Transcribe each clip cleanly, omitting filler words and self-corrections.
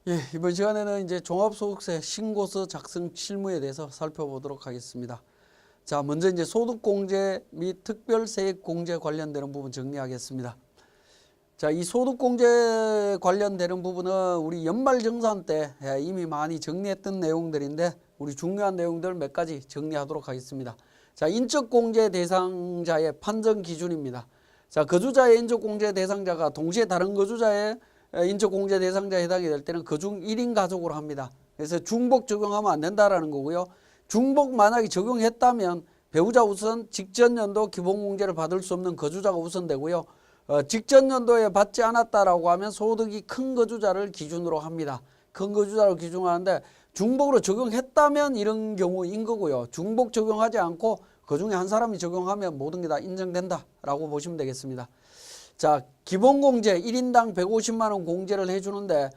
예, 이번 시간에는 이제 종합소득세 신고서 작성 실무에 대해서 살펴보도록 하겠습니다. 자, 먼저 이제 소득공제 및 특별세액공제 관련되는 부분 정리하겠습니다. 자, 이 소득공제 관련되는 부분은 우리 연말정산 때 이미 많이 정리했던 내용들인데 우리 중요한 내용들 몇 가지 정리하도록 하겠습니다. 자, 인적공제 대상자의 판정 기준입니다. 자, 거주자의 인적공제 대상자가 동시에 다른 거주자의 인적공제 대상자에 해당이 될 때는 그중 1인 가족으로 합니다. 그래서 중복 적용하면 안 된다라는 거고요. 중복 만약에 적용했다면 배우자 우선 직전 연도 기본공제를 받을 수 없는 거주자가 우선되고요. 직전 연도에 받지 않았다라고 하면 소득이 큰 거주자를 기준으로 합니다. 큰 거주자를 기준으로 하는데 중복으로 적용했다면 이런 경우인 거고요. 중복 적용하지 않고 그중에 한 사람이 적용하면 모든 게 다 인정된다라고 보시면 되겠습니다. 자, 기본공제 1인당 150만 원 공제를 해주는데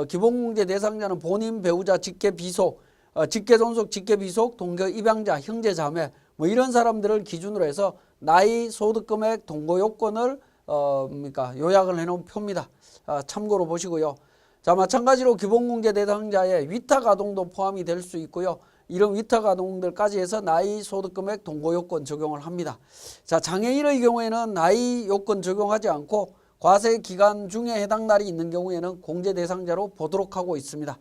기본공제 대상자는 본인, 배우자, 직계비속, 직계존속, 직계비속, 동거, 입양자, 형제, 자매 뭐 이런 사람들을 기준으로 해서 나이, 소득금액, 동거요건을 요약을 해놓은 표입니다. 참고로 보시고요. 자, 마찬가지로 기본공제 대상자의 위탁아동도 포함이 될 수 있고요. 이런 위탁아동들까지 해서 나이, 소득금액, 동거요건 적용을 합니다. 자, 장애인의 경우에는 나이 요건 적용하지 않고 과세 기간 중에 해당 날이 있는 경우에는 공제 대상자로 보도록 하고 있습니다.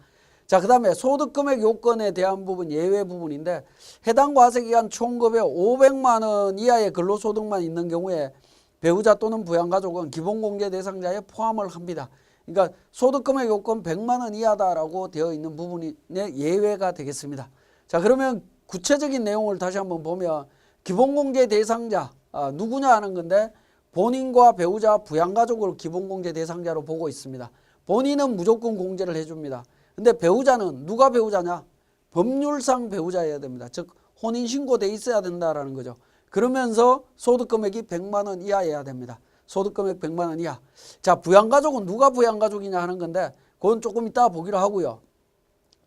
자, 그 다음에 소득금액 요건에 대한 부분 예외 부분인데 해당 과세 기간 총급의 500만 원 이하의 근로소득만 있는 경우에 배우자 또는 부양가족은 기본공제 대상자에 포함을 합니다. 그러니까 소득금액 요건 100만 원 이하다라고 되어 있는 부분이 예외가 되겠습니다. 자, 그러면 구체적인 내용을 다시 한번 보면 기본공제 대상자 누구냐 하는 건데 본인과 배우자, 부양가족을 기본공제 대상자로 보고 있습니다. 본인은 무조건 공제를 해줍니다. 근데 배우자는 누가 배우자냐? 법률상 배우자여야 됩니다. 즉 혼인신고돼 있어야 된다라는 거죠. 그러면서 소득금액이 100만 원 이하여야 됩니다. 소득금액 100만 원 이하. 자, 부양가족은 누가 부양가족이냐 하는 건데 그건 조금 이따 보기로 하고요.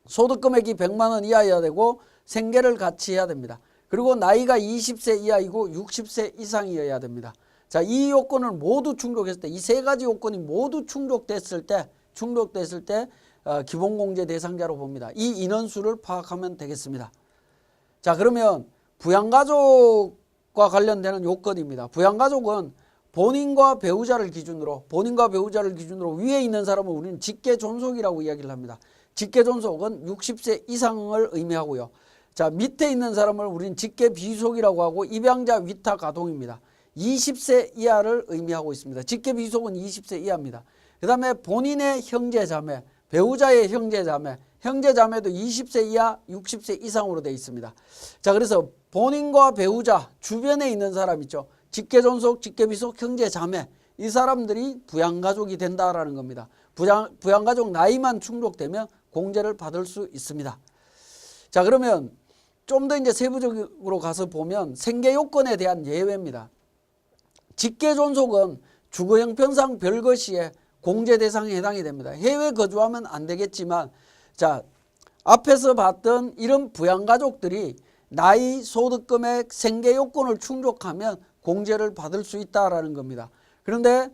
소득금액이 100만 원 이하여야 되고 생계를 같이 해야 됩니다. 그리고 나이가 20세 이하이고 60세 이상이어야 됩니다. 자, 이 요건을 모두 충족했을 때, 이 세 가지 요건이 모두 충족됐을 때 기본공제 대상자로 봅니다. 이 인원수를 파악하면 되겠습니다. 자, 그러면 부양가족과 관련되는 요건입니다. 부양가족은 본인과 배우자를 기준으로 위에 있는 사람은 우리는 직계존속이라고 이야기를 합니다. 직계존속은 60세 이상을 의미하고요. 자, 밑에 있는 사람을 우리는 직계비속이라고 하고 입양자 위탁아동입니다. 20세 이하를 의미하고 있습니다. 직계비속은 20세 이하입니다. 그 다음에 본인의 형제자매, 배우자의 형제자매도 20세 이하, 60세 이상으로 되어 있습니다. 자, 그래서 본인과 배우자 주변에 있는 사람 있죠. 직계존속, 직계비속, 형제자매 이 사람들이 부양가족이 된다라는 겁니다. 부양가족 나이만 충족되면 공제를 받을 수 있습니다. 자, 그러면 좀 더 이제 세부적으로 가서 보면 생계요건에 대한 예외입니다. 직계존속은 주거 형편상 별거 시에 공제 대상에 해당이 됩니다. 해외 거주하면 안 되겠지만 자, 앞에서 봤던 이런 부양가족들이 나이, 소득금액, 생계요건을 충족하면 공제를 받을 수 있다라는 겁니다. 그런데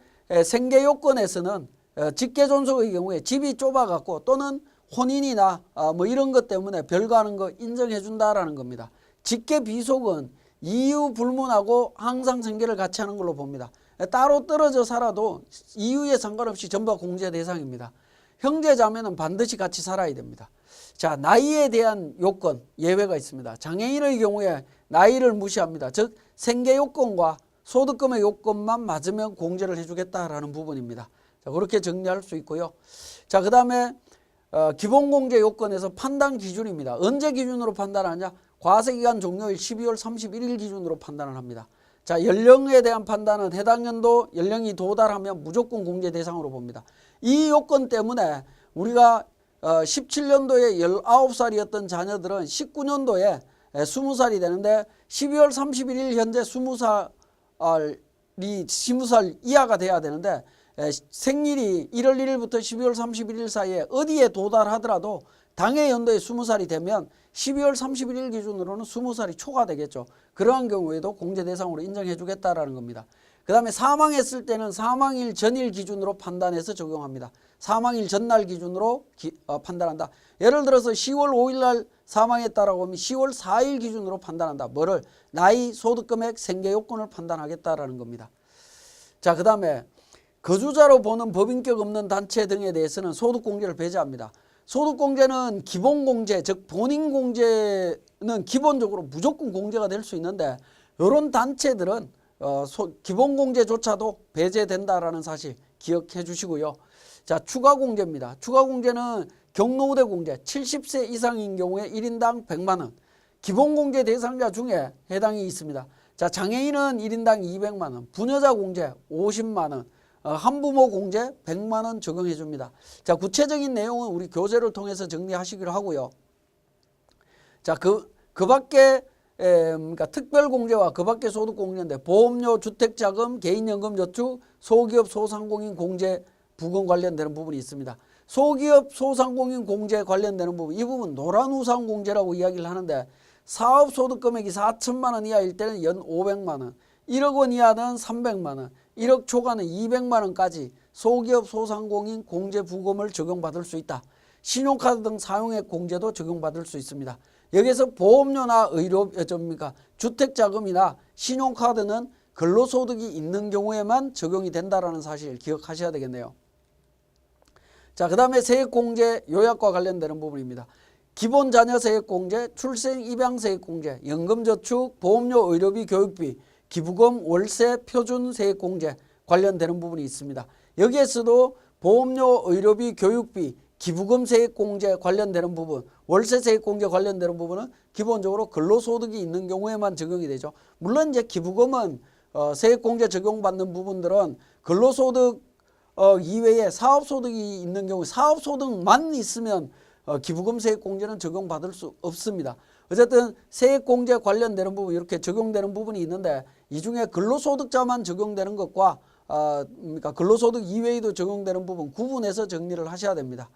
생계요건에서는 직계존속의 경우에 집이 좁아갖고 또는 혼인이나 뭐 이런 것 때문에 별거하는 거 인정해 준다라는 겁니다. 직계비속은 이유 불문하고 항상 생계를 같이 하는 걸로 봅니다. 따로 떨어져 살아도 이유에 상관없이 전부 공제 대상입니다. 형제자매는 반드시 같이 살아야 됩니다. 자, 나이에 대한 요건 예외가 있습니다. 장애인의 경우에 나이를 무시합니다. 즉 생계요건과 소득금의 요건만 맞으면 공제를 해주겠다라는 부분입니다. 자, 그렇게 정리할 수 있고요. 자, 그 다음에 기본공제 요건에서 판단 기준입니다. 언제 기준으로 판단하냐? 과세기간 종료일 12월 31일 기준으로 판단을 합니다. 자, 연령에 대한 판단은 해당 연도 연령이 도달하면 무조건 공제 대상으로 봅니다. 이 요건 때문에 우리가 17년도에 19살이었던 자녀들은 19년도에 20살이 되는데 12월 31일 현재 20살 이하가 돼야 되는데 생일이 1월 1일부터 12월 31일 사이에 어디에 도달하더라도 당해 연도에 20살이 되면 12월 31일 기준으로는 20살이 초과되겠죠. 그러한 경우에도 공제 대상으로 인정해 주겠다라는 겁니다. 그 다음에 사망했을 때는 사망일 전일 기준으로 판단해서 적용합니다. 사망일 전날 기준으로 판단한다. 예를 들어서 10월 5일 날 사망했다라고 하면 10월 4일 기준으로 판단한다. 뭐를? 나이, 소득금액, 생계요건을 판단하겠다라는 겁니다. 자, 그 다음에 거주자로 보는 법인격 없는 단체 등에 대해서는 소득공제를 배제합니다. 소득공제는 기본공제, 즉 본인공제는 기본적으로 무조건 공제가 될 수 있는데 이런 단체들은 기본공제조차도 배제된다라는 사실 기억해 주시고요. 자, 추가공제입니다. 추가공제는 경로우대 공제 70세 이상인 경우에 1인당 100만 원, 기본공제 대상자 중에 해당이 있습니다. 자, 장애인은 1인당 200만 원, 부녀자 공제 50만 원, 한부모 공제 100만 원 적용해 줍니다. 자, 구체적인 내용은 우리 교재를 통해서 정리하시기로 하고요. 자, 그 밖에 그러니까 특별공제와 그 밖에 소득공제인데 보험료, 주택자금, 개인연금 저축, 소기업, 소상공인 공제 부분 관련되는 부분이 있습니다. 소기업, 소상공인 공제 관련되는 부분, 이 부분 노란우산 공제라고 이야기를 하는데 사업소득금액이 4천만 원 이하일 때는 연 500만 원, 1억 원 이하는 300만 원, 1억 초과는 200만 원까지 소기업, 소상공인 공제 부금을 적용받을 수 있다. 신용카드 등 사용액 공제도 적용받을 수 있습니다. 여기서 보험료나 의료, 주택자금이나 신용카드는 근로소득이 있는 경우에만 적용이 된다는 사실 기억하셔야 되겠네요. 자, 그 다음에 세액공제 요약과 관련되는 부분입니다. 기본자녀세액공제, 출생입양세액공제, 연금저축, 보험료, 의료비, 교육비, 기부금, 월세, 표준세액공제 관련되는 부분이 있습니다. 여기에서도 보험료, 의료비, 교육비, 기부금 세액공제 관련되는 부분, 월세 세액공제 관련되는 부분은 기본적으로 근로소득이 있는 경우에만 적용이 되죠. 물론 이제 기부금은 세액공제 적용받는 부분들은 근로소득 이외에 사업소득이 있는 경우 사업소득만 있으면 기부금 세액공제는 적용받을 수 없습니다. 어쨌든 세액공제 관련되는 부분 이렇게 적용되는 부분이 있는데 이 중에 근로소득자만 적용되는 것과 그러니까 근로소득 이외에도 적용되는 부분 구분해서 정리를 하셔야 됩니다.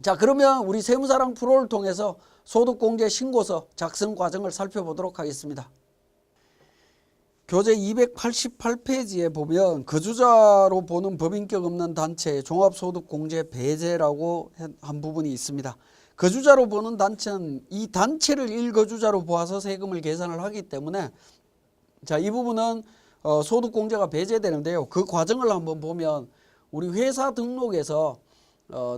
자, 그러면 우리 세무사랑 프로를 통해서 소득공제 신고서 작성 과정을 살펴보도록 하겠습니다. 교재 288페이지에 보면 거주자로 보는 법인격 없는 단체의 종합소득공제 배제라고 한 부분이 있습니다. 거주자로 보는 단체는 이 단체를 1거주자로 보아서 세금을 계산을 하기 때문에 자, 이 부분은 소득공제가 배제되는데요. 그 과정을 한번 보면 우리 회사 등록에서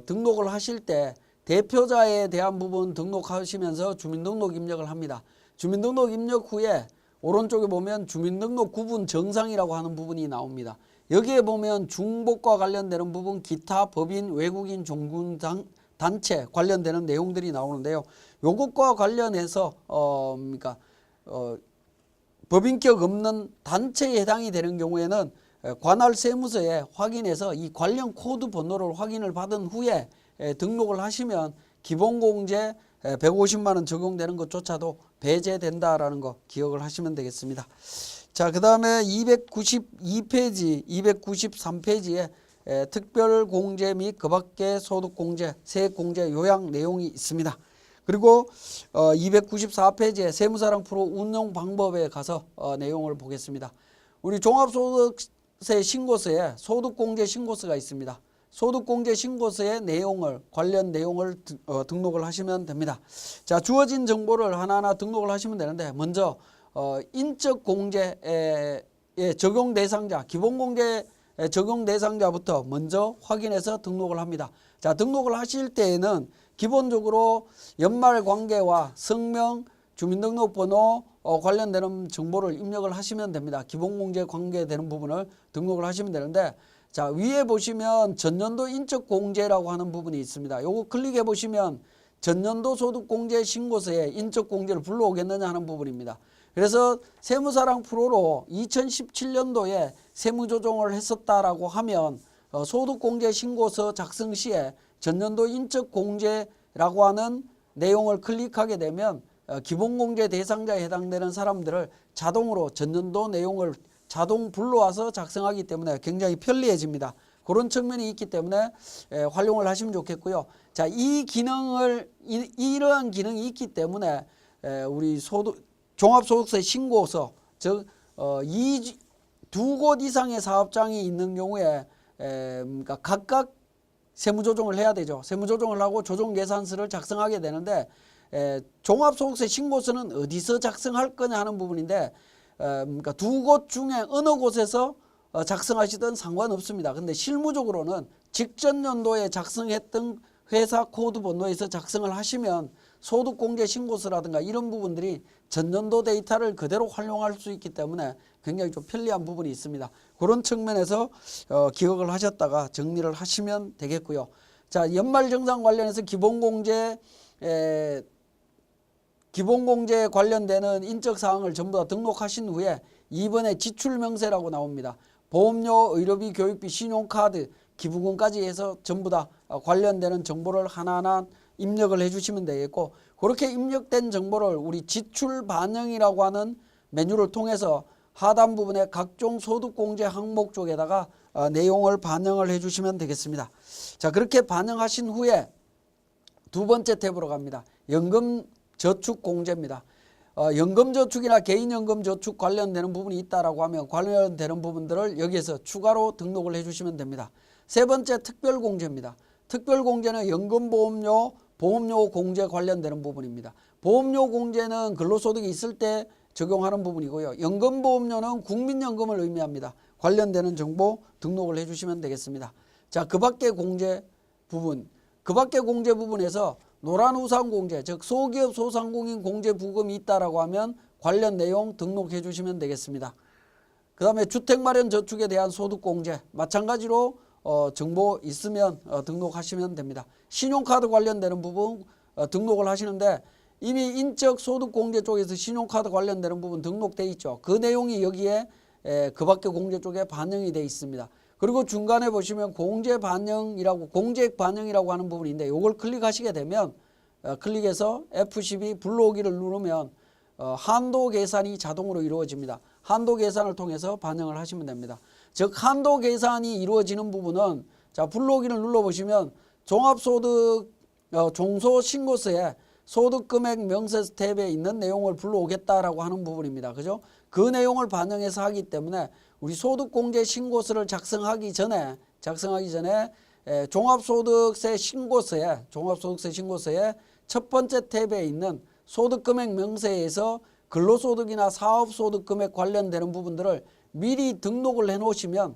등록을 하실 때 대표자에 대한 부분 등록하시면서 주민등록 입력을 합니다. 주민등록 입력 후에 오른쪽에 보면 주민등록 구분 정상이라고 하는 부분이 나옵니다. 여기에 보면 중복과 관련되는 부분, 기타, 법인, 외국인, 종군 단체 관련되는 내용들이 나오는데요. 요것과 관련해서 법인격 없는 단체에 해당이 되는 경우에는 관할 세무서에 확인해서 이 관련 코드 번호를 확인을 받은 후에 등록을 하시면 기본공제 150만 원 적용되는 것조차도 배제된다라는 거 기억을 하시면 되겠습니다. 자, 그 다음에 292페이지, 293페이지에 특별공제 및 그 밖의 소득공제, 세액공제 요약 내용이 있습니다. 그리고 294페이지에 세무사랑 프로 운영 방법에 가서 내용을 보겠습니다. 우리 종합소득세 신고서에 소득공제 신고서가 있습니다. 소득공제 신고서의 내용을 관련 내용을 등록을 하시면 됩니다. 자, 주어진 정보를 하나하나 등록을 하시면 되는데 먼저 인적공제의 적용 대상자, 기본공제 적용 대상자부터 먼저 확인해서 등록을 합니다. 자, 등록을 하실 때에는 기본적으로 연말관계와 성명, 주민등록번호 관련되는 정보를 입력을 하시면 됩니다. 기본공제 관계되는 부분을 등록을 하시면 되는데 자, 위에 보시면 전년도 인적공제라고 하는 부분이 있습니다. 요거 클릭해 보시면 전년도 소득공제 신고서에 인적공제를 불러오겠느냐 하는 부분입니다. 그래서 세무사랑 프로로 2017년도에 세무조정을 했었다라고 하면 소득공제 신고서 작성 시에 전년도 인적공제라고 하는 내용을 클릭하게 되면 기본공제 대상자에 해당되는 사람들을 자동으로 전년도 내용을 자동 불러와서 작성하기 때문에 굉장히 편리해집니다. 그런 측면이 있기 때문에 활용을 하시면 좋겠고요. 자, 이 기능을 이러한 기능이 있기 때문에 우리 종합소득세 신고서 즉 두 곳 이상의 사업장이 있는 경우에 그러니까 각각 세무조정을 해야 되죠. 세무조정을 하고 조정계산서를 작성하게 되는데 종합소득세 신고서는 어디서 작성할 거냐 하는 부분인데 그러니까 두 곳 중에 어느 곳에서 작성하시든 상관없습니다. 근데 실무적으로는 직전 연도에 작성했던 회사 코드 번호에서 작성을 하시면 소득공제 신고서라든가 이런 부분들이 전년도 데이터를 그대로 활용할 수 있기 때문에 굉장히 좀 편리한 부분이 있습니다. 그런 측면에서 기억을 하셨다가 정리를 하시면 되겠고요. 자, 연말정산 관련해서 기본공제 관련되는 인적사항을 전부 다 등록하신 후에 이번에 지출명세라고 나옵니다. 보험료, 의료비, 교육비, 신용카드, 기부금까지 해서 전부 다 관련되는 정보를 하나하나 입력을 해주시면 되겠고, 그렇게 입력된 정보를 우리 지출 반영이라고 하는 메뉴를 통해서 하단 부분에 각종 소득공제 항목 쪽에다가 내용을 반영을 해주시면 되겠습니다. 자, 그렇게 반영하신 후에 두 번째 탭으로 갑니다. 연금저축공제입니다. 연금저축이나 개인연금저축 관련되는 부분이 있다라고 하면 관련되는 부분들을 여기에서 추가로 등록을 해주시면 됩니다. 세 번째 특별공제입니다. 특별공제는 연금보험료, 보험료 공제 관련되는 부분입니다. 보험료 공제는 근로소득이 있을 때 적용하는 부분이고요. 연금보험료는 국민연금을 의미합니다. 관련되는 정보 등록을 해주시면 되겠습니다. 자, 그 밖의 공제 부분에서 노란우산공제, 즉 소기업 소상공인 공제 부금이 있다라고 하면 관련 내용 등록해 주시면 되겠습니다. 그 다음에 주택마련저축에 대한 소득공제 마찬가지로 정보 있으면 등록하시면 됩니다. 신용카드 관련되는 부분 등록을 하시는데 이미 인적소득공제 쪽에서 신용카드 관련되는 부분 등록돼 있죠. 그 내용이 여기에 그 밖의 공제 쪽에 반영이 되어 있습니다. 그리고 중간에 보시면 공제액 반영이라고 하는 부분인데 이걸 클릭하시게 되면 클릭해서 F12 불러오기를 누르면 한도 계산이 자동으로 이루어집니다. 한도 계산을 통해서 반영을 하시면 됩니다. 즉 한도 계산이 이루어지는 부분은 자, 불러오기를 눌러보시면 종합소득 종소신고서에 소득금액 명세 스텝에 있는 내용을 불러오겠다라고 하는 부분입니다. 그죠? 그 내용을 반영해서 하기 때문에 우리 소득공제 신고서를 작성하기 전에 종합소득세 신고서에 첫 번째 탭에 있는 소득금액 명세에서 근로소득이나 사업소득금액 관련되는 부분들을 미리 등록을 해 놓으시면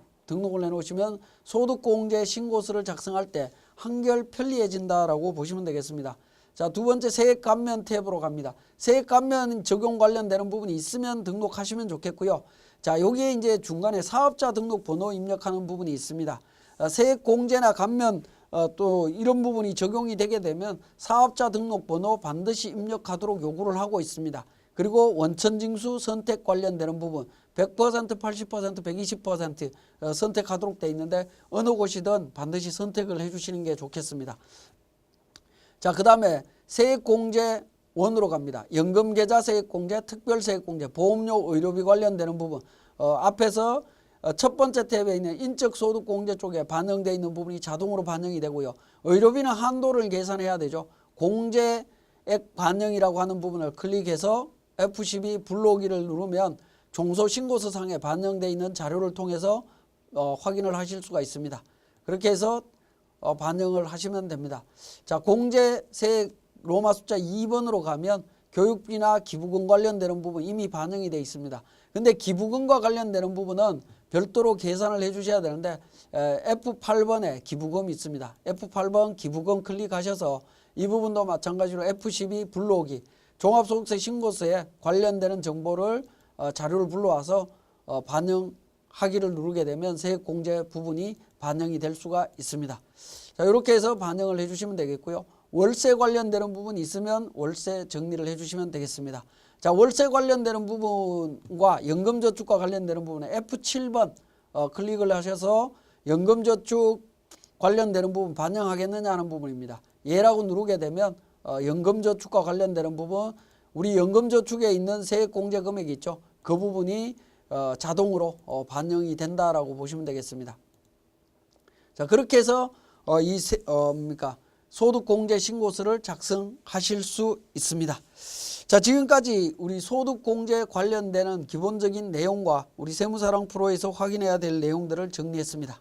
소득공제 신고서를 작성할 때 한결 편리해진다라고 보시면 되겠습니다. 자, 두 번째 세액감면 탭으로 갑니다. 세액감면 적용 관련되는 부분이 있으면 등록하시면 좋겠고요. 자, 여기에 이제 중간에 사업자 등록 번호 입력하는 부분이 있습니다. 세액공제나 감면 또 이런 부분이 적용이 되게 되면 사업자 등록 번호 반드시 입력하도록 요구를 하고 있습니다. 그리고 원천징수 선택 관련되는 부분 100%, 80%, 120% 선택하도록 되어 있는데 어느 곳이든 반드시 선택을 해주시는 게 좋겠습니다. 자, 그 다음에 세액공제 원으로 갑니다. 연금계좌 세액공제, 특별세액공제, 보험료, 의료비 관련되는 부분 앞에서 첫 번째 탭에 있는 인적소득공제 쪽에 반영되어 있는 부분이 자동으로 반영이 되고요. 의료비는 한도를 계산해야 되죠. 공제액 반영이라고 하는 부분을 클릭해서 F12 불러오기를 누르면 종소신고서상에 반영되어 있는 자료를 통해서 확인을 하실 수가 있습니다. 그렇게 해서 반영을 하시면 됩니다. 자, 공제세액 로마 숫자 2번으로 가면 교육비나 기부금 관련되는 부분 이미 반영이 되어 있습니다. 근데 기부금과 관련되는 부분은 별도로 계산을 해 주셔야 되는데 F8번에 기부금이 있습니다. F8번 기부금 클릭하셔서 이 부분도 마찬가지로 F12 불러오기 종합소득세 신고서에 관련되는 정보를 자료를 불러와서 반영하기를 누르게 되면 세액공제 부분이 반영이 될 수가 있습니다. 자, 이렇게 해서 반영을 해주시면 되겠고요. 월세 관련되는 부분이 있으면 월세 정리를 해주시면 되겠습니다. 자, 월세 관련되는 부분과 연금저축과 관련되는 부분에 F7번 클릭을 하셔서 연금저축 관련되는 부분 반영하겠느냐 하는 부분입니다. 예라고 누르게 되면 연금저축과 관련되는 부분 우리 연금저축에 있는 세액공제 금액이 있죠. 그 부분이 자동으로 반영이 된다라고 보시면 되겠습니다. 자, 그렇게 해서 소득공제 신고서를 작성하실 수 있습니다. 자, 지금까지 우리 소득공제 관련되는 기본적인 내용과 우리 세무사랑 프로에서 확인해야 될 내용들을 정리했습니다.